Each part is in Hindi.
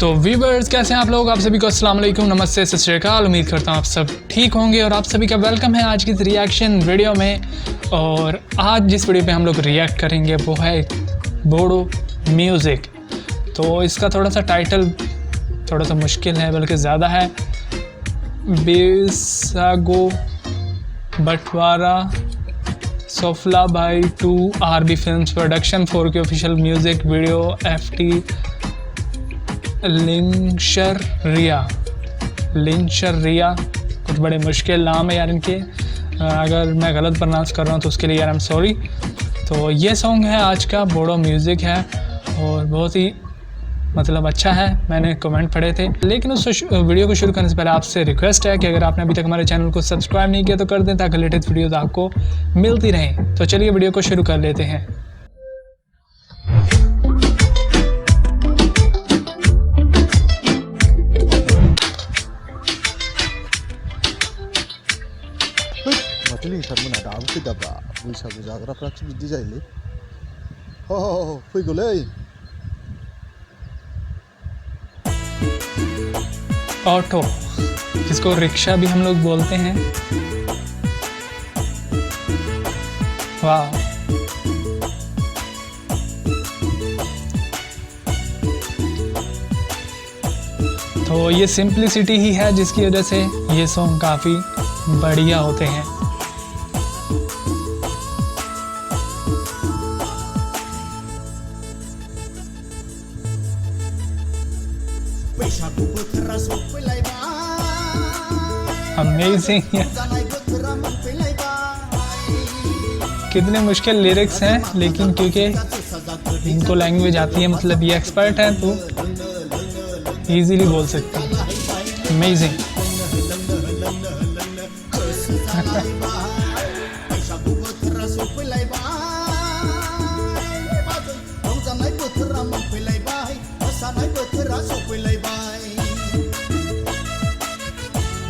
तो व्यूअर्स कैसे हैं आप लोग। आप सभी को अस्सलाम वालेकुम, नमस्ते, सत श्री अकाल। उम्मीद करता हूँ आप सब ठीक होंगे और आप सभी का वेलकम है आज की इस रिएक्शन वीडियो में। और आज जिस वीडियो पे हम लोग रिएक्ट करेंगे वो है बोडो म्यूज़िक। तो इसका थोड़ा सा टाइटल थोड़ा सा मुश्किल है, बल्कि ज़्यादा है। बेसागो बटवारा सोफला भाई 2 RB films production 4K official music video FT लिंशरिया कुछ बड़े मुश्किल नाम है यार इनके। अगर मैं गलत प्रोनाउंस कर रहा हूँ तो उसके लिए यार आई एम सॉरी। तो ये सॉन्ग है आज का, बोडो म्यूज़िक है और बहुत ही मतलब अच्छा है। मैंने कमेंट पढ़े थे, लेकिन उस वीडियो को शुरू करने से पहले आपसे रिक्वेस्ट है कि अगर आपने अभी तक हमारे चैनल को सब्सक्राइब नहीं किया तो कर दें ताकि लेटेस्ट वीडियोज़ आपको मिलती रहें। तो चलिए वीडियो को शुरू कर लेते हैं। माथोनि सारमोना दाबो फैदाब्रा बैसागु जाग्राफ्रासो बिदि जायोलै। ह फैगौलै। ऑटो, जिसको रिक्शा भी हम लोग बोलते हैं। वाह, तो ये सिंप्लिसिटी ही है जिसकी वजह से ये सॉन्ग काफ़ी बढ़िया होते हैं। अमेजिंग, कितने मुश्किल लिरिक्स हैं, लेकिन क्योंकि इनको लैंग्वेज आती है, मतलब ये एक्सपर्ट हैं तो इजीली बोल सकते हैं। अमेजिंग।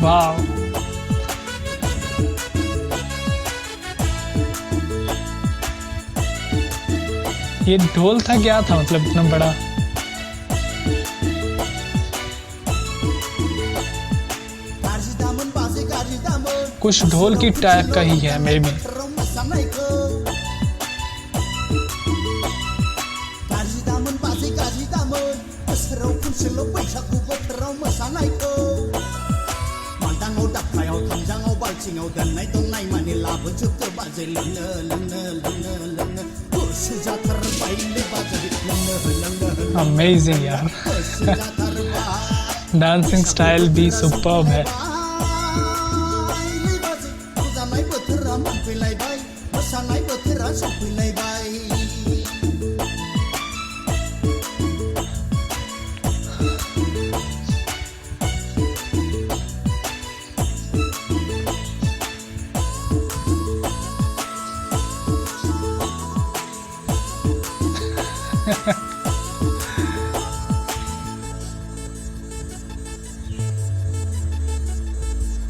वाह, ये ढोल था क्या था, मतलब इतना बड़ा। कुछ ढोल की टाइप का ही है मे बी। अमेजिंग यार। डांसिंग स्टाइल भी सुपर्ब है।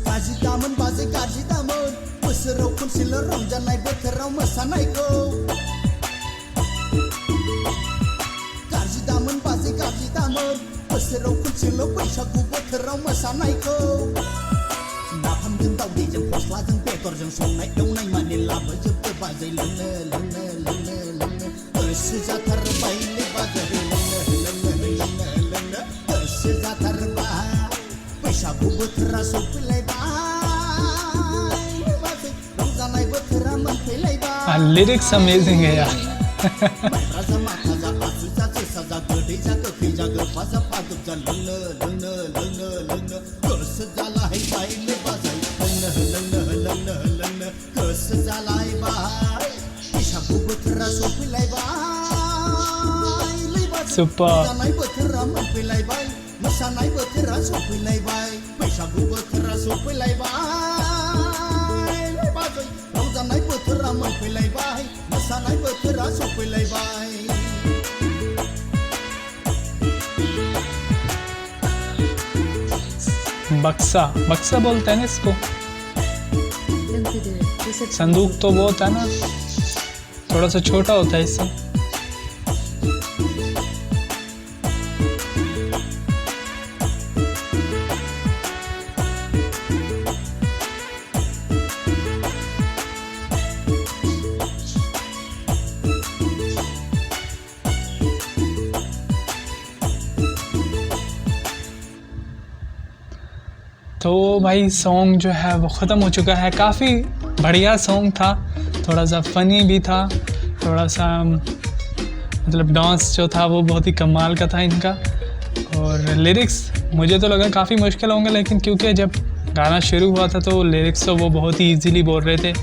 गाजिदामोन बाजे गाजिदामोन बोसोराव खनसेल' रंजानाय बोथोराव मोसानायखौ। गाजिदामोन बाजे गाजिदामोन बोसोराव खनसेल' बैसागु बोथोराव मोसानायखौ। नाफामजों दावदैजों फस्लाजों बेदरजों संनाय एवनाय माने लाबोजोबदो बाजै लोंनो लोंनो लोंनो लोंनो गोसो जाथारबायलै बाजै लोंनो लोंनो लोंनो लोंनो गोसो जाथारबाय। बैसागु बोथोरा सफैलायबाय बाजै रंजानाय बोथोरा मोनफैलायबाय। लिरिक्स अमेजिंग है यार। माइब्रा जा माथा जा आसु जा जोसा जा गोदै जा गोखै जा गोफा जा फादुब जा लोंनो लोंनो लोंनो लोंनो गोसो जालायबायलै बाजै लोंनो लोंनो लोंनो लोंनो गोसो जालायबाय। बैसागु बोथोरा सफैलायबाय बाजै रंजानाय बोथोरा मोनफैलायबाय। मोसानाय बोथोरा सफैलायबाय। बैसागु बोथोरा सफैलायबाय बाजै रंजानाय बोथोरा मोनफैलायबाय। मोसानाय बोथोरा सफैलायबाय। बक्सा, बक्सा बोलते हैं ना इसको। संदूक तो वो होता है ना, थोड़ा सा छोटा होता है इससे। तो भाई सॉन्ग जो है वो ख़त्म हो चुका है। काफ़ी बढ़िया सॉन्ग था, थोड़ा सा फ़नी भी था, थोड़ा सा मतलब डांस जो था वो बहुत ही कमाल का था इनका। और लिरिक्स मुझे तो लगा काफ़ी मुश्किल होंगे, लेकिन क्योंकि जब गाना शुरू हुआ था तो लिरिक्स तो वो बहुत ही इजीली बोल रहे थे,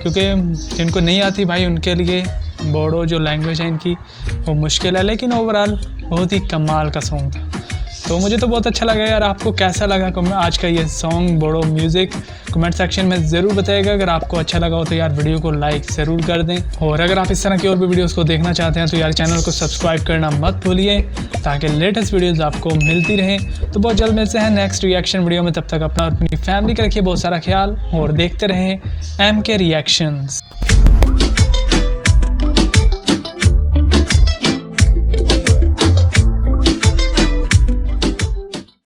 क्योंकि जिनको नहीं आती भाई उनके लिए बोडो जो लैंग्वेज है इनकी वो मुश्किल है। लेकिन ओवरऑल बहुत ही कमाल का सॉन्ग था, तो मुझे तो बहुत अच्छा लगा यार। आपको कैसा लगा आज का ये song Bodo music, comment section में ज़रूर बताइएगा। अगर आपको अच्छा लगा हो तो यार वीडियो को लाइक ज़रूर कर दें, और अगर आप इस तरह की और भी वीडियोस को देखना चाहते हैं तो यार चैनल को सब्सक्राइब करना मत भूलिए, ताकि लेटेस्ट वीडियोस आपको मिलती रहें। तो बहुत जल्द मिलते हैं नेक्स्ट रिएक्शन वीडियो में। तब तक अपना और अपनी फैमिली का रखिए बहुत सारा ख्याल, और देखते रहें MK रिएक्शंस।